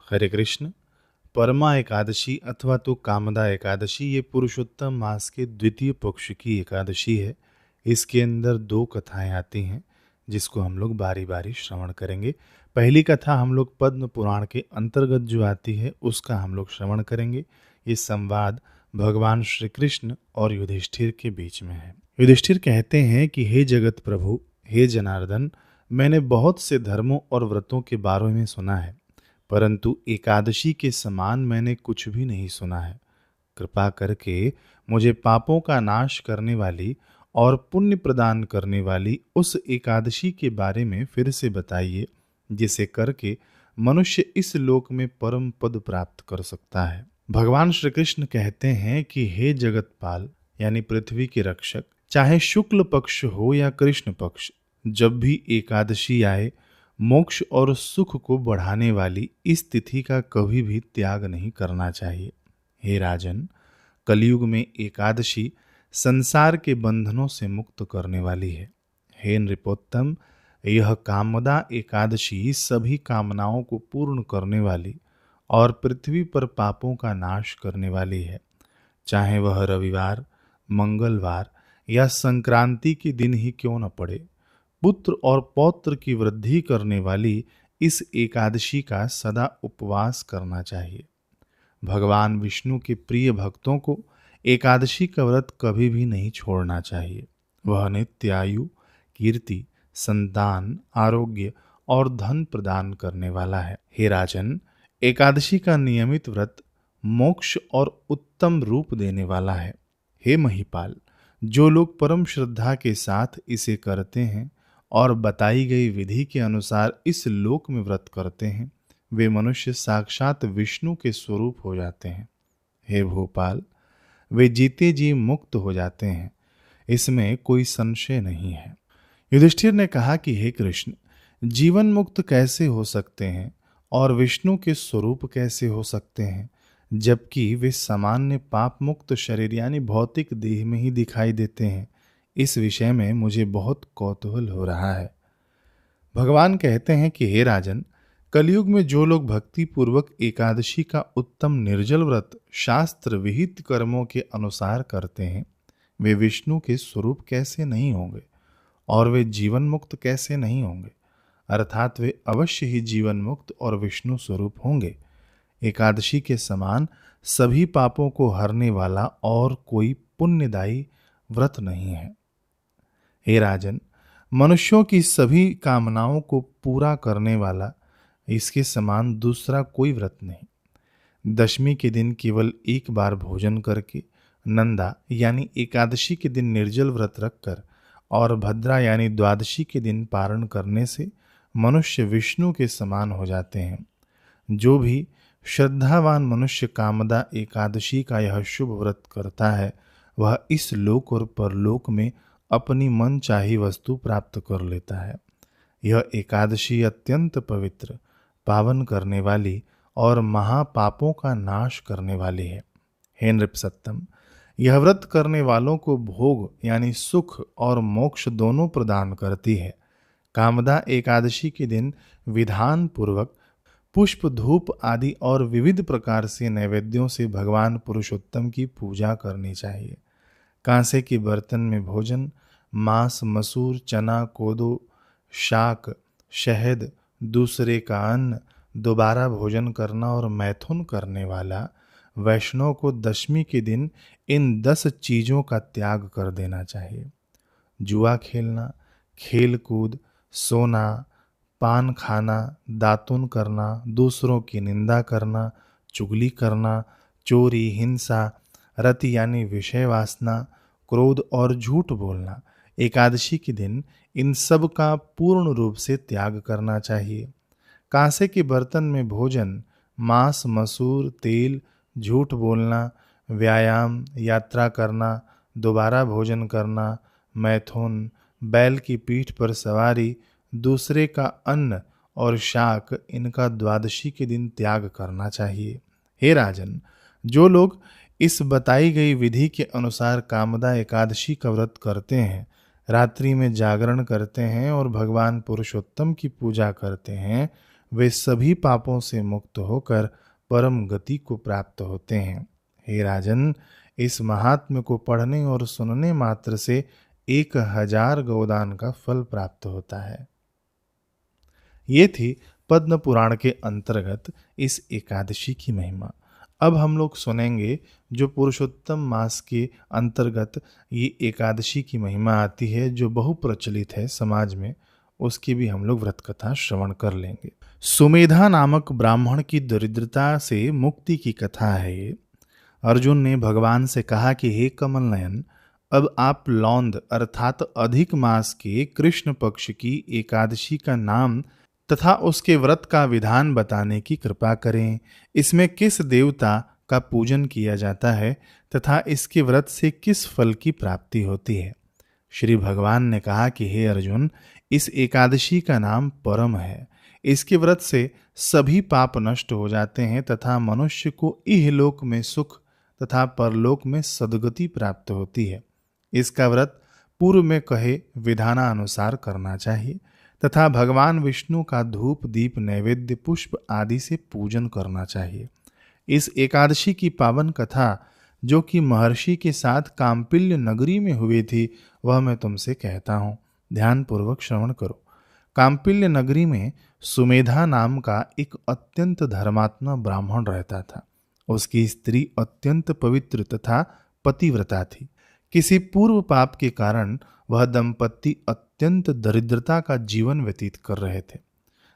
हरे कृष्ण। परमा एकादशी अथवा तो कामदा एकादशी ये पुरुषोत्तम मास के द्वितीय पक्ष की एकादशी है। इसके अंदर दो कथाएं आती हैं जिसको हम लोग बारी बारी श्रवण करेंगे। पहली कथा हम लोग पद्म पुराण के अंतर्गत जो आती है उसका हम लोग श्रवण करेंगे। ये संवाद भगवान श्री कृष्ण और युधिष्ठिर के बीच में है। युधिष्ठिर कहते हैं कि हे जगत प्रभु, हे जनार्दन, मैंने बहुत से धर्मों और व्रतों के बारे में सुना है, परंतु एकादशी के समान मैंने कुछ भी नहीं सुना है। कृपा करके मुझे पापों का नाश करने वाली और पुण्य प्रदान करने वाली उस एकादशी के बारे में फिर से बताइए, जिसे करके मनुष्य इस लोक में परम पद प्राप्त कर सकता है। भगवान श्री कृष्ण कहते हैं कि हे जगतपाल यानी पृथ्वी के रक्षक, चाहे शुक्ल पक्ष हो या कृष्ण पक्ष, जब भी एकादशी आए मोक्ष और सुख को बढ़ाने वाली इस तिथि का कभी भी त्याग नहीं करना चाहिए। हे राजन, कलयुग में एकादशी संसार के बंधनों से मुक्त करने वाली है। हे नृपोत्तम, यह कामदा एकादशी सभी कामनाओं को पूर्ण करने वाली और पृथ्वी पर पापों का नाश करने वाली है। चाहे वह रविवार, मंगलवार या संक्रांति के दिन ही क्यों न पड़े, पुत्र और पौत्र की वृद्धि करने वाली इस एकादशी का सदा उपवास करना चाहिए। भगवान विष्णु के प्रिय भक्तों को एकादशी का व्रत कभी भी नहीं छोड़ना चाहिए। वह नित्य आयु, कीर्ति, संतान, आरोग्य और धन प्रदान करने वाला है। हे राजन, एकादशी का नियमित व्रत मोक्ष और उत्तम रूप देने वाला है। हे महिपाल, जो लोग परम श्रद्धा के साथ इसे करते हैं और बताई गई विधि के अनुसार इस लोक में व्रत करते हैं, वे मनुष्य साक्षात विष्णु के स्वरूप हो जाते हैं। हे भोपाल, वे जीते जी मुक्त हो जाते हैं, इसमें कोई संशय नहीं है। युधिष्ठिर ने कहा कि हे कृष्ण, जीवन मुक्त कैसे हो सकते हैं और विष्णु के स्वरूप कैसे हो सकते हैं, जबकि वे सामान्य पाप मुक्त शरीर यानी भौतिक देह में ही दिखाई देते हैं। इस विषय में मुझे बहुत कौतूहल हो रहा है। भगवान कहते हैं कि हे राजन, कलयुग में जो लोग भक्ति पूर्वक एकादशी का उत्तम निर्जल व्रत शास्त्र विहित कर्मों के अनुसार करते हैं, वे विष्णु के स्वरूप कैसे नहीं होंगे और वे जीवन मुक्त कैसे नहीं होंगे, अर्थात वे अवश्य ही जीवन मुक्त और विष्णु स्वरूप होंगे। एकादशी के समान सभी पापों को हरने वाला और कोई पुण्यदायी व्रत नहीं है। हे राजन, मनुष्यों की सभी कामनाओं को पूरा करने वाला इसके समान दूसरा कोई व्रत नहीं। दशमी के दिन केवल एक बार भोजन करके, नंदा यानी एकादशी के दिन निर्जल व्रत रखकर और भद्रा यानी द्वादशी के दिन पारण करने से मनुष्य विष्णु के समान हो जाते हैं। जो भी श्रद्धावान मनुष्य कामदा एकादशी का यह शुभ व्रत करता है, वह इस लोक और परलोक में अपनी मन चाही वस्तु प्राप्त कर लेता है। यह एकादशी अत्यंत पवित्र, पावन करने वाली और महापापों का नाश करने वाली है। हे नृपसत्तम, यह व्रत करने वालों को भोग यानी सुख और मोक्ष दोनों प्रदान करती है। कामदा एकादशी के दिन विधान पूर्वक पुष्प, धूप आदि और विविध प्रकार से नैवेद्यों से भगवान पुरुषोत्तम की पूजा करनी चाहिए। कांसे के बर्तन में भोजन, मांस, मसूर, चना, कोदो, शाक, शहद, दूसरे का अन्न, दोबारा भोजन करना और मैथुन करने वाला वैष्णव को दशमी के दिन इन 10 चीजों का त्याग कर देना चाहिए। जुआ खेलना, खेल कूद, सोना, पान खाना, दातुन करना, दूसरों की निंदा करना, चुगली करना, चोरी, हिंसा, रति यानी विषय वासना, क्रोध और झूठ बोलना, एकादशी के दिन इन सब का पूर्ण रूप से त्याग करना चाहिए। कांसे के बर्तन में भोजन, मांस, मसूर, तेल, झूठ बोलना, व्यायाम, यात्रा करना, दोबारा भोजन करना, मैथुन, बैल की पीठ पर सवारी, दूसरे का अन्न और शाक, इनका द्वादशी के दिन त्याग करना चाहिए। हे राजन, जो लोग इस बताई गई विधि के अनुसार कामदा एकादशी का व्रत करते हैं, रात्रि में जागरण करते हैं और भगवान पुरुषोत्तम की पूजा करते हैं, वे सभी पापों से मुक्त होकर परम गति को प्राप्त होते हैं। हे राजन, इस महात्म्य को पढ़ने और सुनने मात्र से 1000 गोदान का फल प्राप्त होता है। ये थी पद्म पुराण के अंतर्गत इस एकादशी की महिमा। अब हम लोग सुनेंगे जो पुरुषोत्तम मास के अंतर्गत ये एकादशी की महिमा आती है, जो बहुप्रचलित है समाज में, उसकी भी हम लोग व्रत कथा श्रवण कर लेंगे। सुमेधा नामक ब्राह्मण की दरिद्रता से मुक्ति की कथा है ये। अर्जुन ने भगवान से कहा कि हे कमल नयन, अब आप लौंद अर्थात अधिक मास के कृष्ण पक्ष की एकादशी का नाम तथा उसके व्रत का विधान बताने की कृपा करें। इसमें किस देवता का पूजन किया जाता है तथा इसके व्रत से किस फल की प्राप्ति होती है। श्री भगवान ने कहा कि हे अर्जुन, इस एकादशी का नाम परम है। इसके व्रत से सभी पाप नष्ट हो जाते हैं तथा मनुष्य को इहलोक में सुख तथा परलोक में सद्गति प्राप्त होती है। इसका व्रत पूर्व में कहे विधानानुसार करना चाहिए तथा भगवान विष्णु का धूप दीप नैवेद्य पुष्प आदि से पूजन करना चाहिए। इस एकादशी की पावन कथा जो कि महर्षि के साथ काम्पिल्य नगरी में हुई थी, वह मैं तुमसे कहता हूँ, ध्यान पूर्वक श्रवण करो। काम्पिल्य नगरी में सुमेधा नाम का एक अत्यंत धर्मात्मा ब्राह्मण रहता था। उसकी स्त्री अत्यंत पवित्र तथा पतिव्रता थी। किसी पूर्व पाप के कारण वह दंपति अत्यंत दरिद्रता का जीवन व्यतीत कर रहे थे।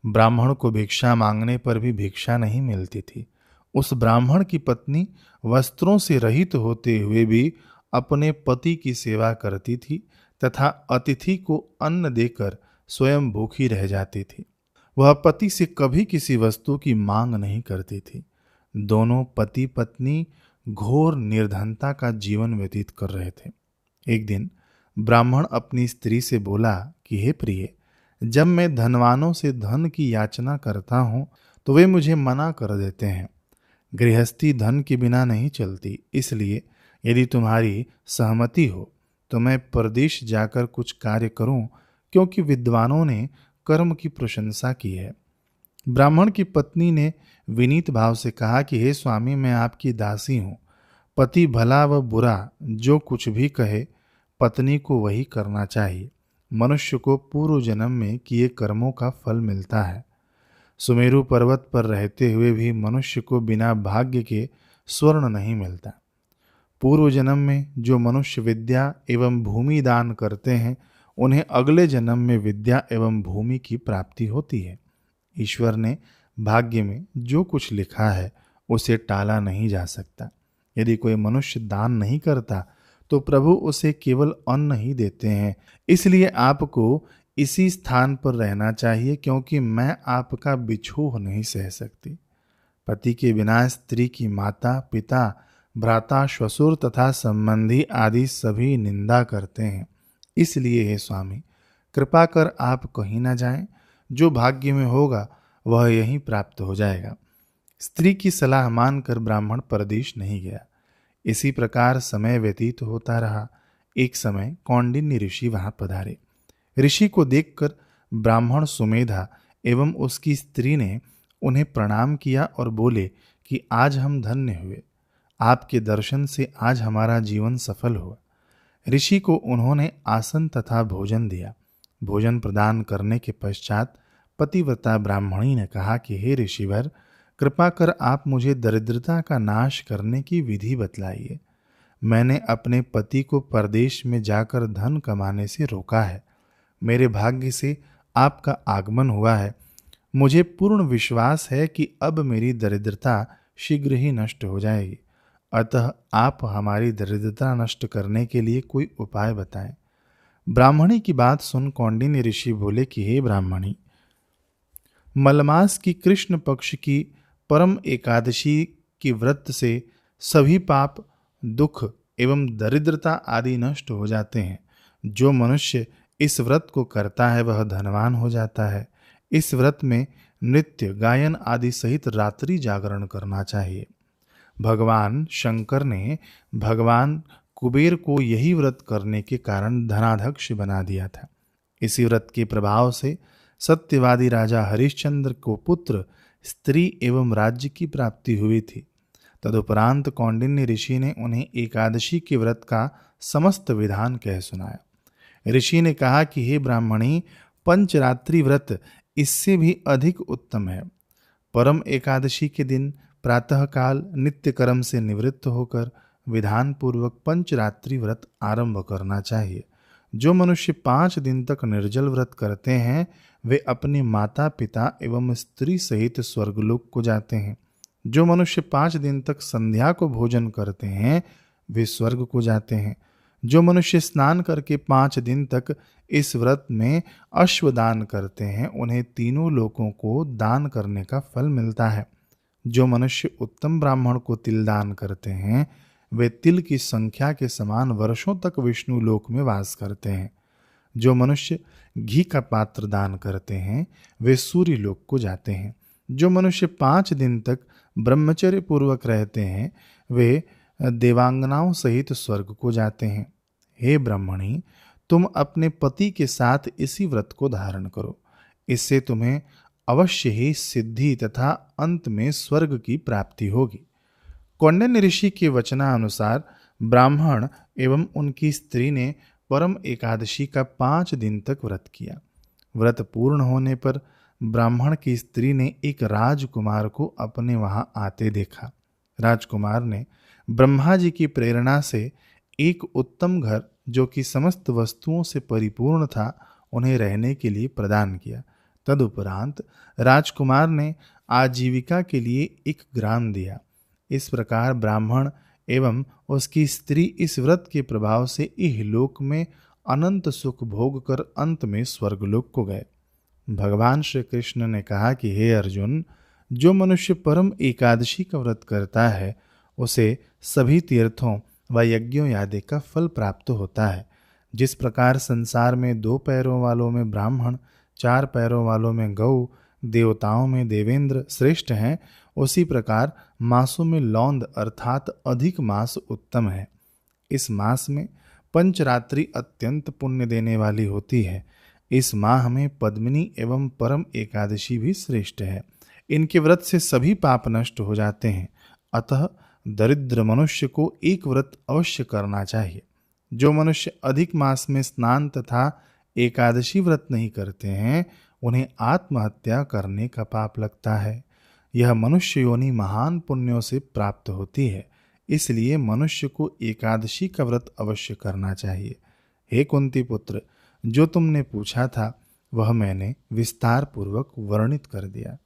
ब्राह्मण को भिक्षा मांगने पर भी भिक्षा नहीं मिलती थी। उस ब्राह्मण की पत्नी वस्त्रों से रहित होते हुए भी अपने पति की सेवा करती थी तथा अतिथि को अन्न देकर स्वयं भूखी रह जाती थी। वह पति से कभी किसी वस्तु की मांग नहीं करती थी। दोनों पति पत्नी घोर निर्धनता का जीवन व्यतीत कर रहे थे। एक दिन ब्राह्मण अपनी स्त्री से बोला कि हे प्रिय, जब मैं धनवानों से धन की याचना करता हूँ तो वे मुझे मना कर देते हैं। गृहस्थी धन के बिना नहीं चलती, इसलिए यदि तुम्हारी सहमति हो तो मैं परदेश जाकर कुछ कार्य करूं, क्योंकि विद्वानों ने कर्म की प्रशंसा की है। ब्राह्मण की पत्नी ने विनीत भाव से कहा कि हे स्वामी, मैं आपकी दासी हूँ। पति भला व बुरा जो कुछ भी कहे, पत्नी को वही करना चाहिए। मनुष्य को पूर्व जन्म में किए कर्मों का फल मिलता है। सुमेरु पर्वत पर रहते हुए भी मनुष्य को बिना भाग्य के स्वर्ण नहीं मिलता। पूर्व जन्म में जो मनुष्य विद्या एवं भूमि दान करते हैं, उन्हें अगले जन्म में विद्या एवं भूमि की प्राप्ति होती है। ईश्वर ने भाग्य में जो कुछ लिखा है उसे टाला नहीं जा सकता। यदि कोई मनुष्य दान नहीं करता तो प्रभु उसे केवल अन्न ही देते हैं। इसलिए आपको इसी स्थान पर रहना चाहिए, क्योंकि मैं आपका बिछोह नहीं सह सकती। पति के बिना स्त्री की माता पिता भ्राता श्वशुर तथा संबंधी आदि सभी निंदा करते हैं। इसलिए हे स्वामी, कृपा कर आप कहीं न जाएं। जो भाग्य में होगा वह यहीं प्राप्त हो जाएगा। स्त्री की सलाह मानकर ब्राह्मण परदेश नहीं गया। इसी प्रकार समय व्यतीत होता रहा। एक समय कौंडिन्य ऋषि वहां पधारे। ऋषि को देखकर ब्राह्मण सुमेधा एवं उसकी स्त्री ने उन्हें प्रणाम किया और बोले कि आज हम धन्य हुए। आपके दर्शन से आज हमारा जीवन सफल हुआ। ऋषि को उन्होंने आसन तथा भोजन दिया। भोजन प्रदान करने के पश्चात पतिव्रता ब्राह्मणी ने कहा कि हे ऋषिवर, कृपा कर आप मुझे दरिद्रता का नाश करने की विधि बतलाइए। मैंने अपने पति को परदेश में जाकर धन कमाने से रोका है। मेरे भाग्य से आपका आगमन हुआ है। मुझे पूर्ण विश्वास है कि अब मेरी दरिद्रता शीघ्र ही नष्ट हो जाएगी। अतः आप हमारी दरिद्रता नष्ट करने के लिए कोई उपाय बताएं। ब्राह्मणी की बात सुन कौंडिन्य ऋषि बोले कि हे ब्राह्मणी, मलमास की कृष्ण पक्ष की परम एकादशी के व्रत से सभी पाप दुख एवं दरिद्रता आदि नष्ट हो जाते हैं। जो मनुष्य इस व्रत को करता है वह धनवान हो जाता है। इस व्रत में नृत्य गायन आदि सहित रात्रि जागरण करना चाहिए। भगवान शंकर ने भगवान कुबेर को यही व्रत करने के कारण धनाध्यक्ष बना दिया था। इसी व्रत के प्रभाव से सत्यवादी राजा हरिश्चंद्र को पुत्र, स्त्री एवं राज्य की प्राप्ति हुई थी। तदुपरांत कौंडिन्य ऋषि ने उन्हें एकादशी के व्रत का समस्त विधान कह सुनाया। ऋषि ने कहा कि हे ब्राह्मणी, पंचरात्रि व्रत इससे भी अधिक उत्तम है। परम एकादशी के दिन प्रातःकाल नित्य कर्म से निवृत्त होकर विधान पूर्वक पंचरात्रि व्रत आरंभ करना चाहिए। जो मनुष्य 5 दिन तक निर्जल व्रत करते हैं वे अपने माता पिता एवं स्त्री सहित स्वर्गलोक को जाते हैं। जो मनुष्य 5 दिन तक संध्या को भोजन करते हैं वे स्वर्ग को जाते हैं। जो मनुष्य स्नान करके 5 दिन तक इस व्रत में अश्वदान करते हैं उन्हें तीनों लोकों को दान करने का फल मिलता है। जो मनुष्य उत्तम ब्राह्मण को तिल दान करते हैं वे तिल की संख्या के समान वर्षों तक विष्णु लोक में वास करते हैं। जो मनुष्य घी का पात्र दान करते हैं वे सूर्य लोक को जाते हैं। जो मनुष्य 5 दिन तक ब्रह्मचर्य पूर्वक रहते हैं वे देवांगनाओं सहित स्वर्ग को जाते हैं। हे ब्राह्मणी, तुम अपने पति के साथ इसी व्रत को धारण करो। इससे तुम्हें अवश्य ही सिद्धि तथा अंत में स्वर्ग की प्राप्ति होगी। कौंडिन्य ऋषि के वचनानुसार ब्राह्मण एवं उनकी स्त्री ने परम एकादशी का 5 दिन तक व्रत किया। व्रत पूर्ण होने पर ब्राह्मण की स्त्री ने एक राजकुमार को अपने वहां आते देखा। राजकुमार ने ब्रह्मा जी की प्रेरणा से एक उत्तम घर जो कि समस्त वस्तुओं से परिपूर्ण था उन्हें रहने के लिए प्रदान किया। तदुपरांत राजकुमार ने आजीविका के लिए एक ग्राम दिया। इस प्रकार ब्राह्मण एवं उसकी स्त्री इस व्रत के प्रभाव से इहलोक में अनंत सुख भोग कर अंत में स्वर्गलोक को गए। भगवान श्री कृष्ण ने कहा कि हे अर्जुन, जो मनुष्य परम एकादशी का व्रत करता है उसे सभी तीर्थों व यज्ञों आदि का फल प्राप्त होता है। जिस प्रकार संसार में 2 पैरों वालों में ब्राह्मण, 4 पैरों वालों में गौ, देवताओं में देवेंद्र श्रेष्ठ हैं, उसी प्रकार मासों में लौंद अर्थात अधिक मास उत्तम है। इस मास में पंचरात्रि अत्यंत पुण्य देने वाली होती है। इस माह में पद्मिनी एवं परम एकादशी भी श्रेष्ठ है। इनके व्रत से सभी पाप नष्ट हो जाते हैं। अतः दरिद्र मनुष्य को एक व्रत अवश्य करना चाहिए। जो मनुष्य अधिक मास में स्नान तथा एकादशी व्रत नहीं करते हैं उन्हें आत्महत्या करने का पाप लगता है। यह मनुष्य योनि महान पुण्यों से प्राप्त होती है। इसलिए मनुष्य को एकादशी का व्रत अवश्य करना चाहिए। हे कुंती पुत्र, जो तुमने पूछा था वह मैंने विस्तार पूर्वक वर्णित कर दिया।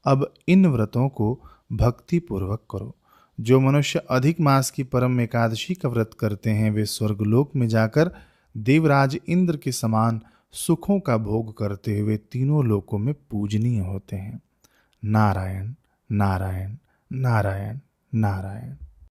अब इन व्रतों को भक्ति पूर्वक करो। जो मनुष्य अधिक मास की परम एकादशी का व्रत करते हैं वे स्वर्गलोक में जाकर देवराज इंद्र के समान सुखों का भोग करते हुए तीनों लोकों में पूजनीय होते हैं। नारायण नारायण नारायण नारायण।